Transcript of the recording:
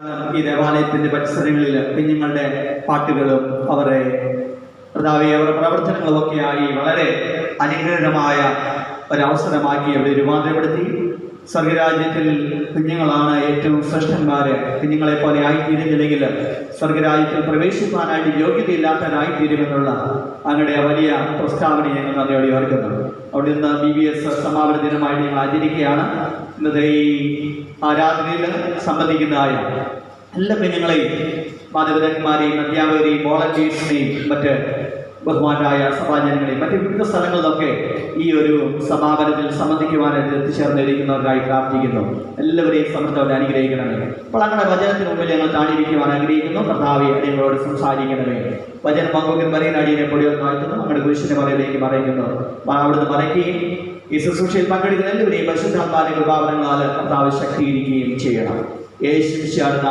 ഈ ദേവാലയത്തിന്റെ പരിസരങ്ങളിൽ കുഞ്ഞുങ്ങളുടെ പാട്ടുകളും അവരുടെ പ്രവർത്തനങ്ങളും ഒക്കെയായി വളരെ അനുഗ്രഹമായ ഒരവസരമാക്കി അവിടെ രൂപാന്തരപ്പെടുത്തി. സ്വർഗരാജ്യത്തിൽ കുഞ്ഞുങ്ങളാണ് ഏറ്റവും ശ്രേഷ്ഠന്മാര്. കുഞ്ഞുങ്ങളെ പോലെ ആയിത്തീരുന്നില്ലെങ്കിൽ സ്വർഗരാജ്യത്തിൽ പ്രവേശിക്കാനായിട്ട് യോഗ്യതയില്ലാത്തവരായിത്തീരുമെന്നുള്ള അങ്ങയുടെ വലിയ പ്രസ്താവന ഞങ്ങൾ നന്ദിയോടെ ഓർക്കുന്നു. അവിടെ നിന്ന് BBS സമാപന ദിനമായിട്ട് ഞങ്ങൾ ആചരിക്കുകയാണ്. ഇന്നത്തെ ഈ ആരാധനയിൽ സംബന്ധിക്കുന്നതായ എല്ലാ കുഞ്ഞുങ്ങളെയും മാതാപിതാക്കന്മാരെയും അധ്യാപകരെയും വോളണ്ടിയേഴ്സിനെയും മറ്റ് ബഹുമാനായ സഭാജനങ്ങളെയും മറ്റ് വിവിധ സ്ഥലങ്ങളിലൊക്കെ ഈ ഒരു സമാപനത്തിൽ സംബന്ധിക്കുവാനായിട്ട് എത്തിച്ചേർന്നിരിക്കുന്നവർക്കായി പ്രാർത്ഥിക്കുന്നു. എല്ലാവരെയും സമൃദ്ധമായി അനുഗ്രഹിക്കണമേ. അപ്പോൾ അങ്ങനെ വചനത്തിന് മുമ്പിൽ ഞങ്ങൾ താണിരിക്കുവാൻ ആഗ്രഹിക്കുന്നു. കർത്താവേ, നിങ്ങളോട് സംസാരിക്കണമേ. വചനം പങ്കുവെക്കുന്ന പറയുന്ന അടിയെ പൊടിയൊന്ന് വായിക്കുന്നു. നമ്മുടെ കുരിശിന്റെ മറയിലേക്ക് മറയ്ക്കുന്നു. അവിടുന്ന് മറയ്ക്കുകയും ഈ ശുശ്രൂഷയിൽ പങ്കെടുക്കുന്ന എല്ലാവരെയും പരിശുദ്ധാത്മാവിന്റെ കൃപാവരങ്ങളാൽ കർത്താവ് ശക്തീകരിക്കുകയും ചെയ്യണം. യേശുവിന്റെ